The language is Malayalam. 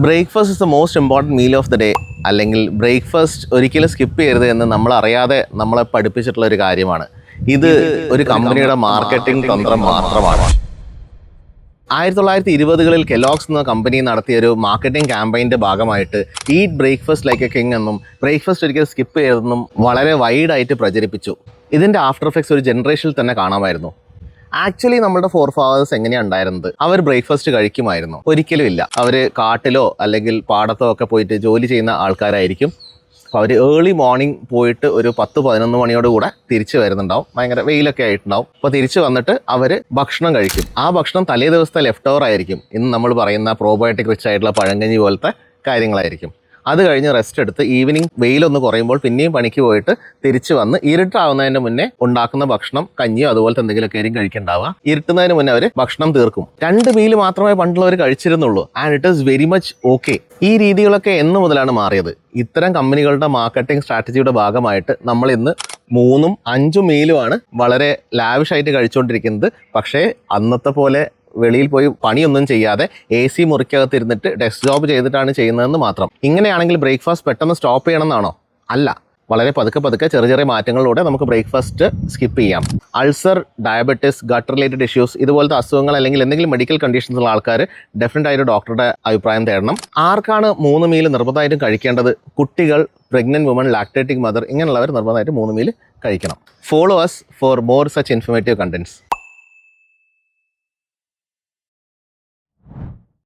Breakfast is the most important meal of the day. അല്ലെങ്കിൽ ബ്രേക്ക്ഫാസ്റ്റ് ഒരിക്കലും സ്കിപ്പ് ചെയ്യരുത് എന്ന് നമ്മളറിയാതെ നമ്മളെ പഠിപ്പിച്ചിട്ടുള്ള ഒരു കാര്യമാണ്. ഇത് ഒരു കമ്പനിയുടെ മാർക്കറ്റിംഗ് തന്ത്രം മാത്രമാണ്. 1920-കളിൽ കെലോഗ്സ് എന്ന കമ്പനി നടത്തിയ ഒരു മാർക്കറ്റിംഗ് ക്യാമ്പയിൻ്റെ ഭാഗമായിട്ട് eat breakfast like A king എന്നും ബ്രേക്ക്ഫാസ്റ്റ് ഒരിക്കലും സ്കിപ്പ് ചെയ്തതെന്നും വളരെ വൈഡായിട്ട് പ്രചരിപ്പിച്ചു. ഇതിൻ്റെ ആഫ്റ്റർ എഫക്ട്സ് ഒരു ജനറേഷനിൽ തന്നെ കാണാമായിരുന്നു. ആക്ച്വലി നമ്മുടെ ഫോർഫാദേഴ്സ് എങ്ങനെയാണ് ഉണ്ടായിരുന്നത്? അവർ ബ്രേക്ക്ഫാസ്റ്റ് കഴിക്കുമായിരുന്നു? ഒരിക്കലും ഇല്ല. അവർ കാട്ടിലോ അല്ലെങ്കിൽ പാടത്തോ ഒക്കെ പോയിട്ട് ജോലി ചെയ്യുന്ന ആൾക്കാരായിരിക്കും. അപ്പോൾ അവർ ഏർലി മോർണിംഗ് പോയിട്ട് ഒരു 10-11 മണിയോട് കൂടെ തിരിച്ച് വരുന്നുണ്ടാവും. ഭയങ്കര വെയിലൊക്കെ ആയിട്ടുണ്ടാവും. അപ്പോൾ തിരിച്ച് വന്നിട്ട് അവർ ഭക്ഷണം കഴിക്കും. ആ ഭക്ഷണം തലേ ദിവസത്തെ ലെഫ്റ്റ് ഓവർ ആയിരിക്കും. ഇന്ന് നമ്മൾ പറയുന്ന പ്രോബയോട്ടിക് റിച്ച് ആയിട്ടുള്ള പഴങ്കഞ്ഞി പോലത്തെ കാര്യങ്ങളായിരിക്കും. അത് കഴിഞ്ഞ് റെസ്റ്റ് എടുത്ത് ഈവനിങ് വെയിലൊന്ന് കുറയുമ്പോൾ പിന്നെയും പണിക്ക് പോയിട്ട് തിരിച്ച് വന്ന് ഇരുട്ടാവുന്നതിന് മുന്നേ ഉണ്ടാക്കുന്ന ഭക്ഷണം കഞ്ഞിയോ അതുപോലത്തെ എന്തെങ്കിലുമൊക്കെ ആയിരിക്കും കഴിക്കണ്ടാവുക. ഇരുട്ടുന്നതിന് മുന്നേ അവർ ഭക്ഷണം തീർക്കും. 2 മീൽ മാത്രമേ പണ്ടുള്ളവർ കഴിച്ചിരുന്നുള്ളൂ. And it is very much okay. ഈ രീതികളൊക്കെ എന്ന് മുതലാണ് മാറിയത്? ഇത്തരം കമ്പനികളുടെ മാർക്കറ്റിംഗ് സ്ട്രാറ്റജിയുടെ ഭാഗമായിട്ട് നമ്മൾ ഇന്ന് 3-5 മീലുമാണ് വളരെ ലാവിഷായിട്ട് കഴിച്ചുകൊണ്ടിരിക്കുന്നത്. പക്ഷേ അന്നത്തെ പോലെ വെളിയിൽ പോയി പണിയൊന്നും ചെയ്യാതെ AC മുറിക്കകത്തിരുന്നിട്ട് ഡെസ്ക് ജോബ് ചെയ്തിട്ടാണ് ചെയ്യുന്നതെന്ന് മാത്രം. ഇങ്ങനെയാണെങ്കിൽ ബ്രേക്ക്ഫാസ്റ്റ് പെട്ടെന്ന് സ്റ്റോപ്പ് ചെയ്യണമെന്നാണോ? അല്ല. വളരെ പതുക്കെ ചെറിയ മാറ്റങ്ങളിലൂടെ നമുക്ക് ബ്രേക്ക്ഫാസ്റ്റ് സ്കിപ്പ് ചെയ്യാം. Ulcer, diabetes, gut related issues ഇതുപോലത്തെ അസുഖങ്ങൾ അല്ലെങ്കിൽ എന്തെങ്കിലും മെഡിക്കൽ കണ്ടീഷൻസ് ഉള്ള ആൾക്കാർ ഡെഫിനറ്റ് ആയിട്ട് ഡോക്ടറുടെ അഭിപ്രായം തേടണം. ആർക്കാണ് 3 മീൽ നിർബന്ധമായിട്ടും കഴിക്കേണ്ടത്? കുട്ടികൾ, പ്രഗ്നന്റ് വുമൺ, ലാക്ടേറ്റിംഗ് മദർ ഇങ്ങനെയുള്ളവർ നിർബന്ധമായിട്ട് 3 മീൽ കഴിക്കണം. Follow us for more such informative contents.